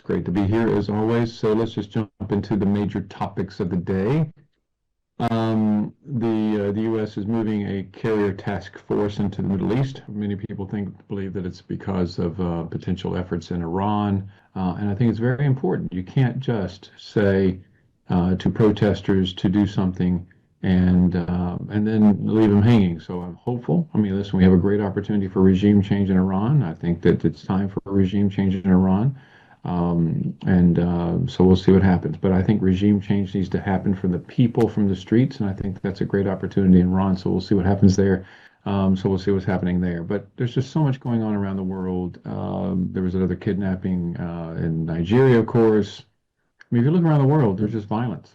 great to be here as always. So let's just jump into the major topics of the day. The U.S. is moving a carrier task force into the Middle East. Many people believe that it's because of potential efforts in Iran, and I think it's very important. You can't just say to protesters to do something and then leave them hanging. So I'm hopeful. I mean, listen, we have a great opportunity for regime change in Iran. I think that it's time for a regime change in Iran. So we'll see what happens. But I think regime change needs to happen from the people, from the streets, and I think that's a great opportunity in Iran. So we'll see what happens there. So we'll see what's happening there. But there's just so much going on around the world. There was another kidnapping in Nigeria, of course. I mean, if you look around the world, there's just violence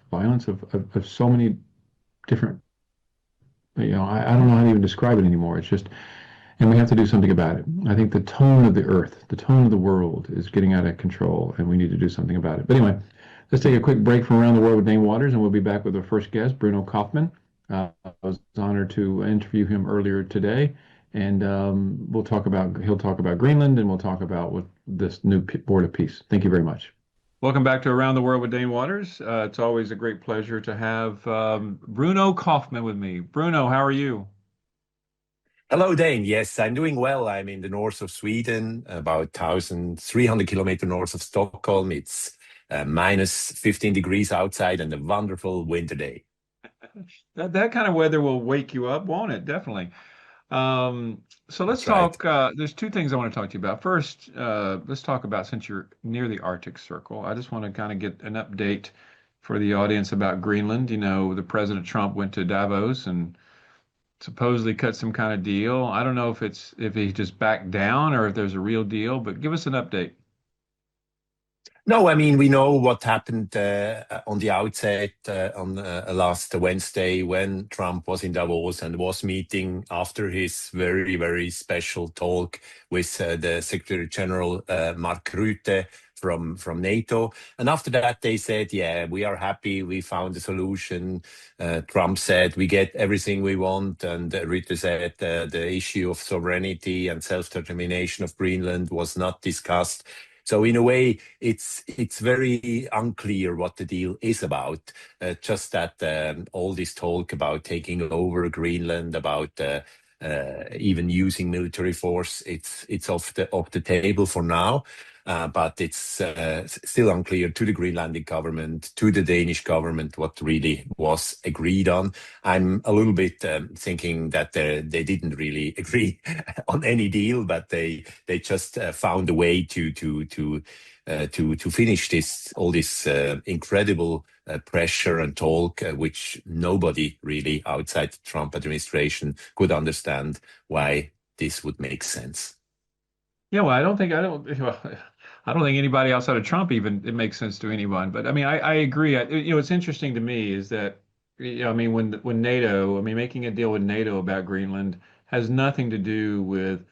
of so many different, I don't know how to even describe it anymore. It's just, and we have to do something about it. I think the tone of the earth, the tone of the world is getting out of control, and we need to do something about it. But anyway, let's take a quick break from Around the World with Dane Waters, and we'll be back with our first guest, Bruno Kaufmann. I was honored to interview him earlier today, and he'll talk about Greenland, and we'll talk about what this new Board of Peace. Thank you very much. Welcome back to Around the World with Dane Waters. It's always a great pleasure to have Bruno Kaufmann with me. Bruno, how are you? Hello, Dane. Yes, I'm doing well. I'm in the north of Sweden, about 1,300 kilometers north of Stockholm. It's minus 15 degrees outside and a wonderful winter day. That kind of weather will wake you up, won't it? Definitely. So let's That's right. talk. There's two things I want to talk to you about. First, let's talk about since you're near the Arctic Circle. I just want to kind of get an update for the audience about Greenland. The President Trump went to Davos and supposedly cut some kind of deal. I don't know if he just backed down or if there's a real deal, but give us an update. No, I mean, we know what happened on the outset on last Wednesday when Trump was in Davos and was meeting after his very, very special talk with the Secretary General Mark Rutte from NATO. And after that, they said, yeah, we are happy. We found a solution. Trump said, we get everything we want. And Rutte said the issue of sovereignty and self-determination of Greenland was not discussed. So in a way, it's very unclear what the deal is about. Just that all this talk about taking over Greenland, about even using military force, it's off the table for now. But it's still unclear to the Greenlandic government, to the Danish government, what really was agreed on. I'm a little bit thinking that they didn't really agree on any deal, but they just found a way to finish all this incredible pressure and talk, which nobody really outside the Trump administration could understand why this would make sense. Yeah, well, I don't think anybody outside of Trump even it makes sense to anyone. But I mean, I agree. What's interesting to me is that, I mean, when NATO, I mean, making a deal with NATO about Greenland has nothing to do with,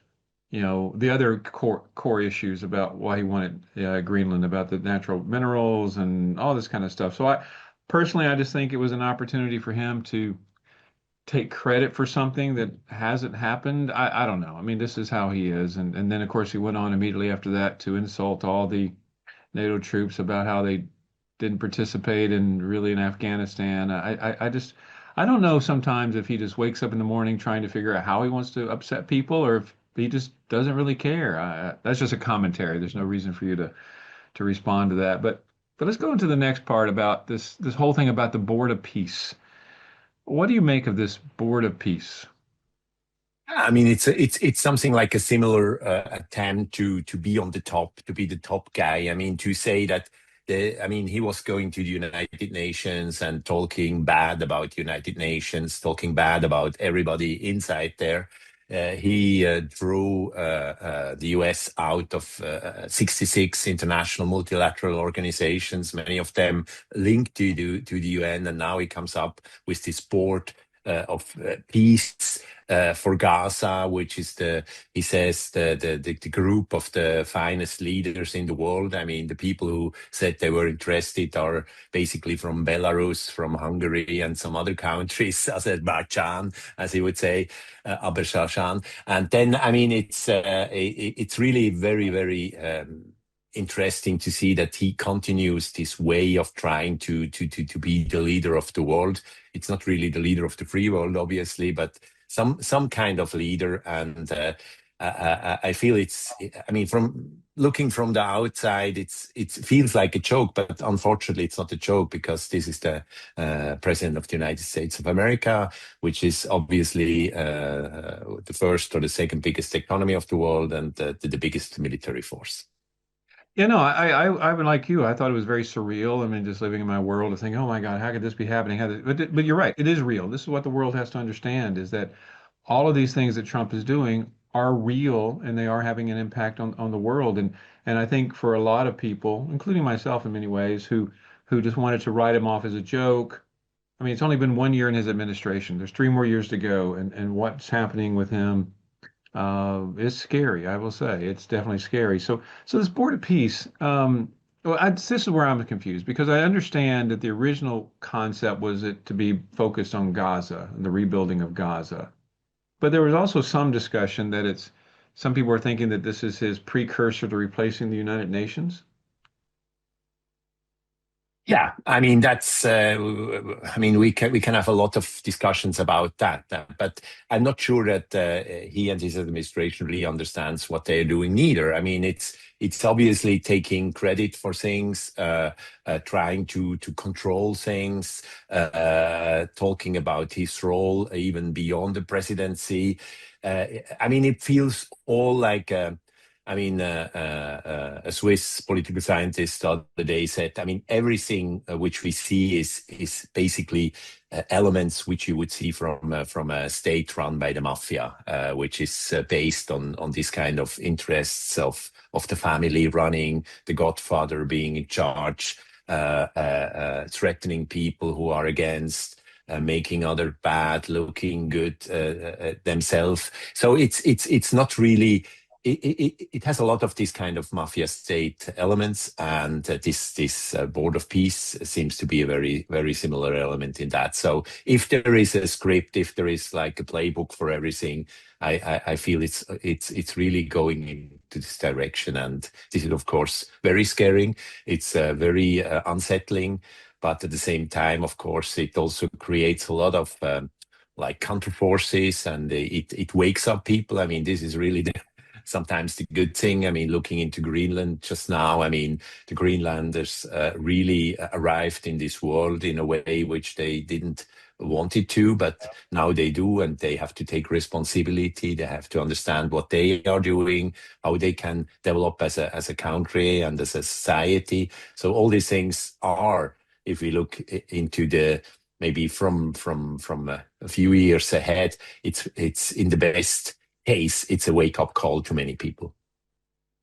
the other core issues about why he wanted Greenland, about the natural minerals and all this kind of stuff. So I just think it was an opportunity for him to take credit for something that hasn't happened. I don't know. I mean, this is how he is. And then, of course, he went on immediately after that to insult all the NATO troops about how they didn't participate in Afghanistan. I don't know sometimes if he just wakes up in the morning trying to figure out how he wants to upset people or if he just doesn't really care. That's just a commentary. There's no reason for you to respond to that. But let's go into the next part about this whole thing about the Board of Peace. What do you make of this Board of Peace? I mean, it's something like a similar attempt to be on the top, to be the top guy. I mean, to say that he was going to the United Nations and talking bad about United Nations, talking bad about everybody inside there. He drew the US out of 66 international multilateral organizations, many of them linked to the UN, and now he comes up with this board of peace for Gaza, which is he says the group of the finest leaders in the world. I mean, the people who said they were interested are basically from Belarus, from Hungary, and some other countries, Azerbaijan, as he would say, Azerbaijan. And then, I mean, it's really very, very interesting to see that he continues this way of trying to be the leader of the world. It's not really the leader of the free world, obviously, but some kind of leader. And I feel it's. I mean, from looking from the outside, it feels like a joke, but unfortunately, it's not a joke because this is the president of the United States of America, which is obviously the first or the second biggest economy of the world and the biggest military force. Yeah, no, I would like you. I thought it was very surreal. I mean, just living in my world to think, oh my God, how could this be happening? But you're right, it is real. This is what the world has to understand is that all of these things that Trump is doing are real and they are having an impact on the world. And I think for a lot of people, including myself in many ways, who just wanted to write him off as a joke. I mean, it's only been 1 year in his administration. There's 3 more years to go, and what's happening with him it's scary, I will say. It's definitely scary. So this Board of Peace, well, this is where I'm confused because I understand that the original concept was it to be focused on Gaza and the rebuilding of Gaza. But there was also some discussion that some people are thinking that this is his precursor to replacing the United Nations. Yeah, I mean that's. I mean we can have a lot of discussions about that, but I'm not sure that he and his administration really understands what they're doing neither. I mean it's obviously taking credit for things, trying to control things, talking about his role even beyond the presidency. I mean it feels all like. I mean, a Swiss political scientist the other day said, I mean, everything which we see is basically elements which you would see from a state run by the mafia, which is based on this kind of interests of the family running, the godfather being in charge, threatening people who are against. Making other bad, looking good themselves. So it's not really it has a lot of these kind of mafia state elements, and this board of peace seems to be a very similar element in that. So if there is a script, if there is like a playbook for everything, I feel it's really going into this direction, and this is of course very scaring. It's very unsettling, but at the same time, of course, it also creates a lot of like counter forces, and it wakes up people. I mean, this is really sometimes the good thing. I mean, looking into Greenland just now, I mean, the Greenlanders really arrived in this world in a way which they didn't wanted to, but now they do, and they have to take responsibility. They have to understand what they are doing, how they can develop as a country and as a society. So all these things are, if we look into the maybe from a few years ahead, it's in the best case, it's a wake up call to many people.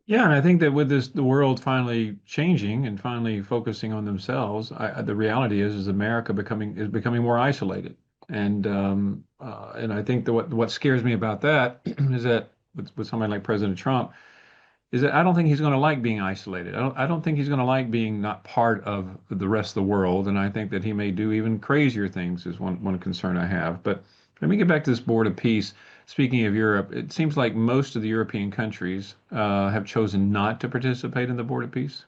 Yeah, and I think that with the world finally changing and finally focusing on themselves, the reality is America becoming more isolated, and I think that what scares me about that is that with somebody like President Trump is that I don't think he's going to like being isolated. I don't think he's going to like being not part of the rest of the world, and I think that he may do even crazier things is one concern I have. But let me get back to this Board of Peace. Speaking of Europe, it seems like most of the European countries have chosen not to participate in the Board of Peace.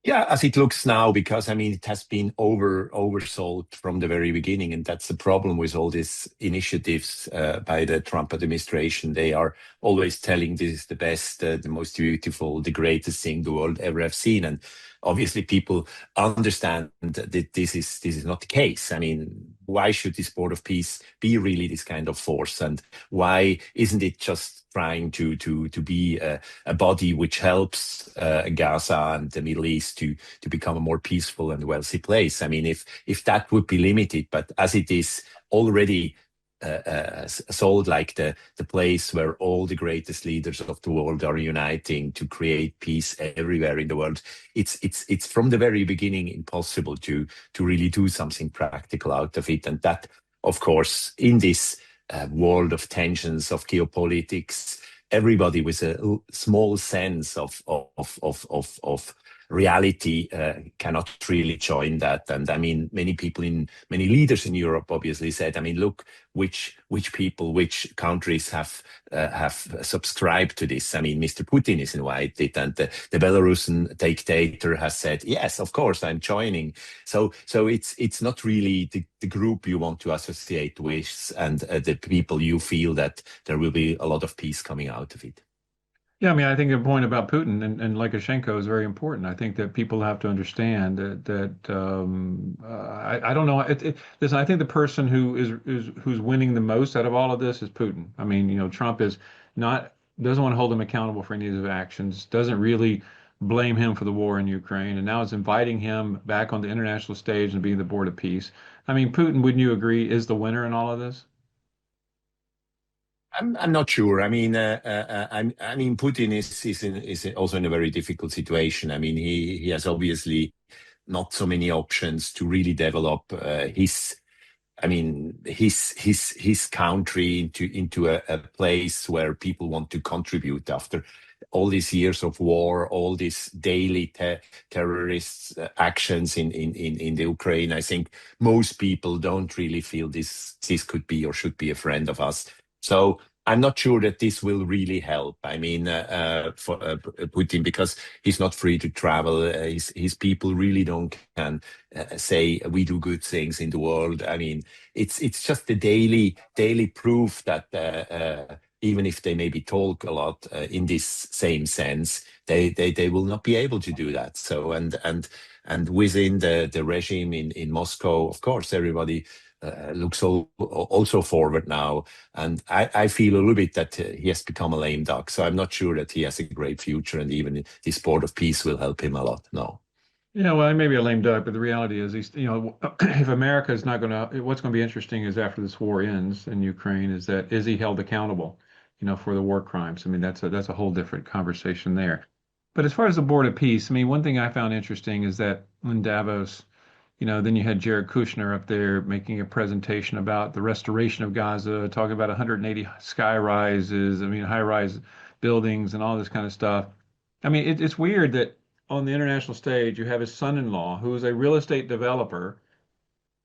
Yeah, as it looks now, because I mean it has been oversold from the very beginning, and that's the problem with all these initiatives by the Trump administration. They are always telling this is the best, the most beautiful, the greatest thing the world ever have seen, and obviously people understand that this is not the case. I mean, why should this board of peace be really this kind of force, and why isn't it just trying to be a body which helps Gaza and the Middle East to become a more peaceful and wealthy place? I mean, if that would be limited, but as it is already sold like the place where all the greatest leaders of the world are uniting to create peace everywhere in the world, it's from the very beginning impossible to really do something practical out of it, and that, of course, in this world of tensions of geopolitics, everybody with a small sense of reality cannot really join that. And I mean, many leaders in Europe obviously said, I mean, look, which people, which countries have subscribed to this. I mean, Mr. Putin is invited, and the Belarusian dictator has said, yes, of course, I'm joining. So it's not really the group you want to associate with, and the people you feel that there will be a lot of peace coming out of it. Yeah, I mean, I think the point about Putin and Lukashenko is very important. I think that people have to understand that I don't know. Listen, I think the person who's winning the most out of all of this is Putin. I mean, Trump is not doesn't want to hold him accountable for any of his actions. Doesn't really blame him for the war in Ukraine, and now is inviting him back on the international stage and being the board of peace. I mean, Putin, wouldn't you agree, is the winner in all of this? I'm not sure. I mean, I mean, Putin is also in a very difficult situation. I mean, he has obviously not so many options to really develop his I mean, his country into a place where people want to contribute after all these years of war, all these daily terrorist actions in the Ukraine. I think most people don't really feel this could be or should be a friend of us. So I'm not sure that this will really help. I mean, for Putin, because he's not free to travel. His people really don't can say we do good things in the world. I mean, it's just the daily proof that even if they maybe talk a lot in this same sense, they will not be able to do that. So and within the regime in Moscow, of course, everybody looks also forward now, and I feel a little bit that he has become a lame duck. So I'm not sure that he has a great future, and even this board of peace will help him a lot. No. Yeah, well, I may be a lame duck, but the reality is, if America is not going to, what's going to be interesting is after this war ends in Ukraine, is he held accountable, for the war crimes? I mean, that's a whole different conversation there. But as far as the Board of Peace, I mean, one thing I found interesting is that in Davos, then you had Jared Kushner up there making a presentation about the restoration of Gaza, talking about 180 sky rises, I mean, high-rise buildings and all this kind of stuff. I mean, it's weird that on the international stage, you have his son-in-law, who is a real estate developer,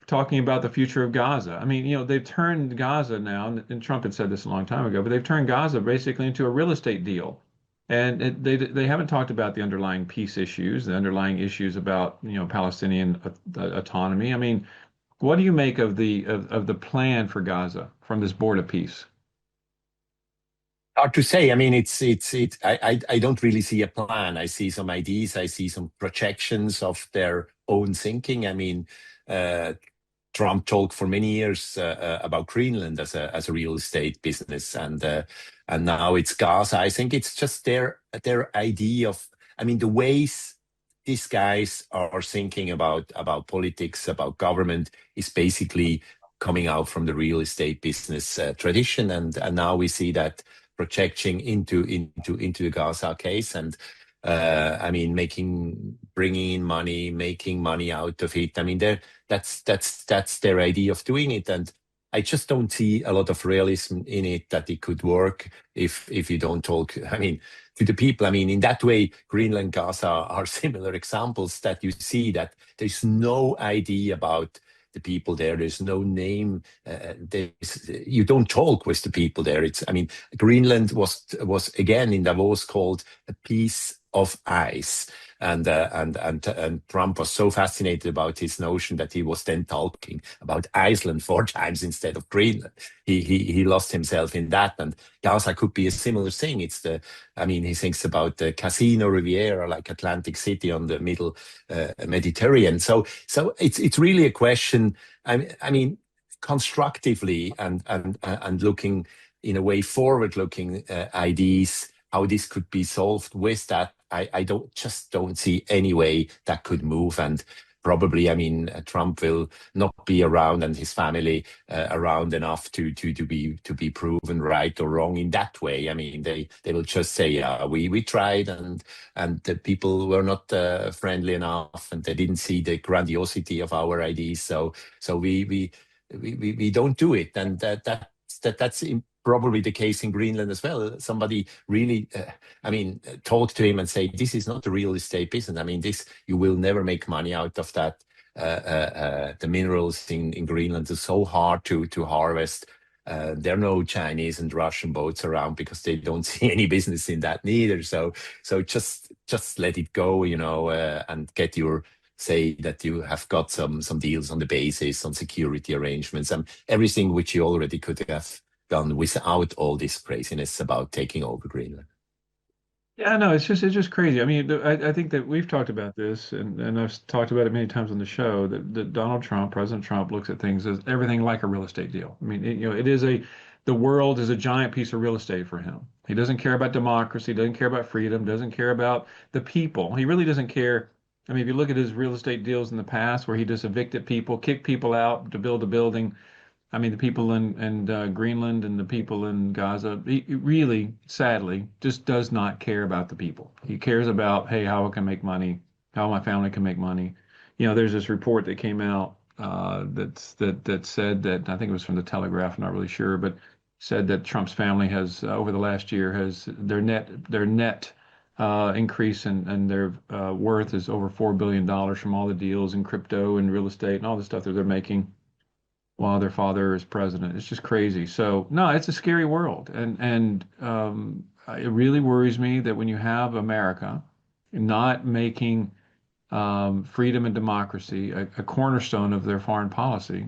talking about the future of Gaza. I mean, they've turned Gaza now, and Trump had said this a long time ago, but they've turned Gaza basically into a real estate deal. And they haven't talked about the underlying peace issues, the underlying issues about, Palestinian autonomy. I mean, what do you make of the plan for Gaza from this Board of Peace? Hard to say. I mean, I don't really see a plan. I see some ideas. I see some projections of their own thinking. I mean, uh, Trump talked for many years about Greenland as a real estate business, and now it's Gaza. I think it's just their idea of. I mean, the ways these guys are thinking about politics, about government, is basically coming out from the real estate business tradition, and now we see that projecting into the Gaza case, and I mean, bringing in money, making money out of it. I mean, that's their idea of doing it, and I just don't see a lot of realism in it that it could work if you don't talk. I mean, to the people. I mean, in that way, Greenland, Gaza are similar examples that you see that there's no idea about the people there. There's no name. You don't talk with the people there. I mean, Greenland was again in Davos called a piece of ice. And Trump was so fascinated about his notion that he was then talking about Iceland four times instead of Greenland. He lost himself in that, and Gaza could be a similar thing. I mean, he thinks about the Casino Riviera, like Atlantic City on the middle Mediterranean. So it's really a question. I mean, constructively and looking in a way forward-looking ideas how this could be solved with that. I don't see any way that could move. And probably, I mean, Trump will not be around and his family around enough to be proven right or wrong in that way. I mean, they will just say, yeah, we tried, and the people were not friendly enough, and they didn't see the grandiosity of our ideas. So we don't do it, and that's probably the case in Greenland as well. Somebody really, talk to him and say, this is not a real estate business. I mean, this you will never make money out of that. The minerals in Greenland are so hard to harvest. There are no Chinese and Russian boats around because they don't see any business in that neither. So just let it go, and get your say that you have got some deals on the basis, on security arrangements, and everything which you already could have done without all this craziness about taking over Greenland. Yeah, no, it's just crazy. I mean, I think that we've talked about this, and I've talked about it many times on the show that Donald Trump, President Trump, looks at things as everything like a real estate deal. I mean, it is the world is a giant piece of real estate for him. He doesn't care about democracy, doesn't care about freedom, doesn't care about the people. He really doesn't care. I mean, if you look at his real estate deals in the past, where he just evicted people, kicked people out to build a building. I mean, the people in Greenland and the people in Gaza, he really, sadly, just does not care about the people. He cares about, hey, how I can make money, how my family can make money. There's this report that came out that said that I think it was from the Telegraph, I'm not really sure, but said that Trump's family has over the last year has their net increase and their worth is over $4 billion from all the deals in crypto and real estate and all the stuff that they're making while their father is president. It's just crazy. So no, it's a scary world, and it really worries me that when you have America not making freedom and democracy a cornerstone of their foreign policy,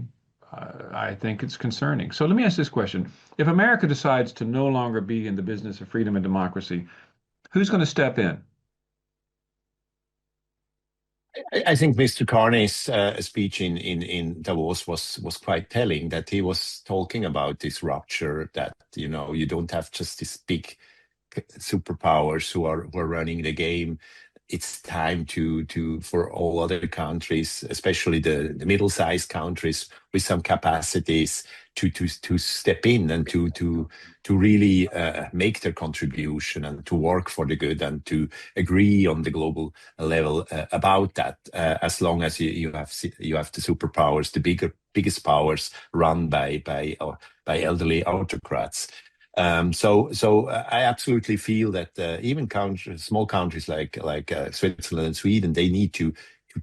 I think it's concerning. So let me ask this question: if America decides to no longer be in the business of freedom and democracy, who's going to step in? I think Mr. Carney's speech in Davos was quite telling, that he was talking about this rupture, that you don't have just these big superpowers who are running the game. It's time to for all other countries, especially the middle-sized countries with some capacities, to step in and to really make their contribution and to work for the good and to agree on the global level about that. As long as you have the superpowers, the biggest powers run by elderly autocrats. So I absolutely feel that even small countries like Switzerland and Sweden, they need to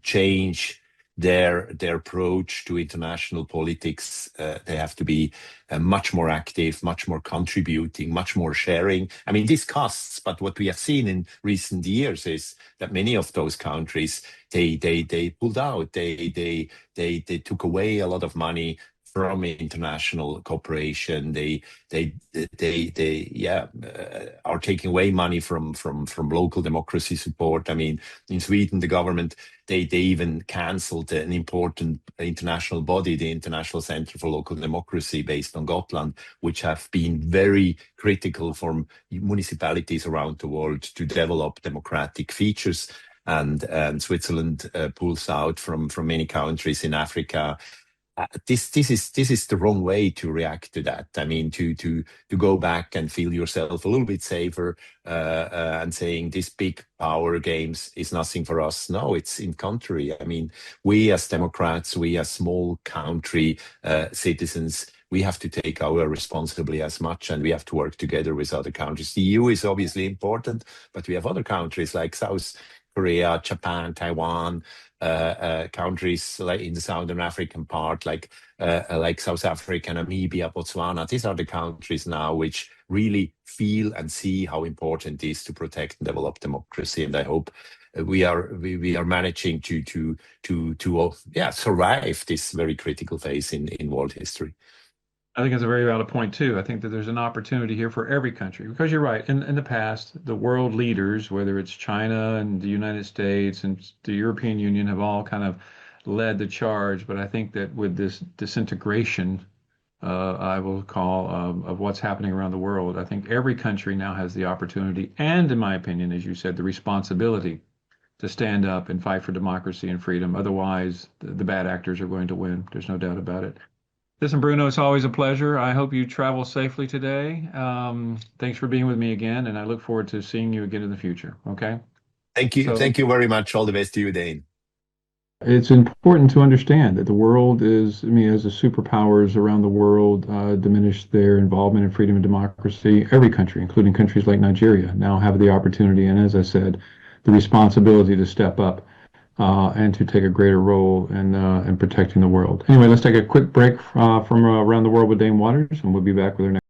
change their approach to international politics. They have to be much more active, much more contributing, much more sharing. I mean, this costs, but what we have seen in recent years is that many of those countries, they pulled out. They took away a lot of money from international cooperation. They are taking away money from local democracy support. I mean, in Sweden, the government, they even cancelled an important international body, the International Center for Local Democracy, based on Gotland, which have been very critical for municipalities around the world to develop democratic features. And Switzerland pulls out from many countries in Africa. This is the wrong way to react to that. I mean, to go back and feel yourself a little bit safer, and saying this big power games is nothing for us. No, it's in contrary. I mean, we as Democrats, we as small country citizens, we have to take our responsibility as much, and we have to work together with other countries. The EU is obviously important, but we have other countries like South Korea, Japan, Taiwan, countries like in the Southern African part, like South Africa, Namibia, Botswana. These are the countries now which really feel and see how important it is to protect and develop democracy. And I hope we are managing to survive this very critical phase in world history. I think it's a very valid point too. I think that there's an opportunity here for every country because you're right. In the past, the world leaders, whether it's China and the United States and the European Union, have all kind of led the charge. But I think that with this disintegration, I will call of what's happening around the world, I think every country now has the opportunity and, in my opinion, as you said, the responsibility to stand up and fight for democracy and freedom. Otherwise, the bad actors are going to win. There's no doubt about it. Listen, Bruno, it's always a pleasure. I hope you travel safely today. Thanks for being with me again, and I look forward to seeing you again in the future. Okay. Thank you. So Thank you very much. All the best to you, Dane. it's important to understand that the world is, I mean, as the superpowers around the world diminish their involvement in freedom and democracy, every country, including countries like Nigeria, now have the opportunity and, as I said, the responsibility to step up and to take a greater role in protecting the world. Anyway, let's take a quick break from around the world with Dame Waters, and we'll be back with our next.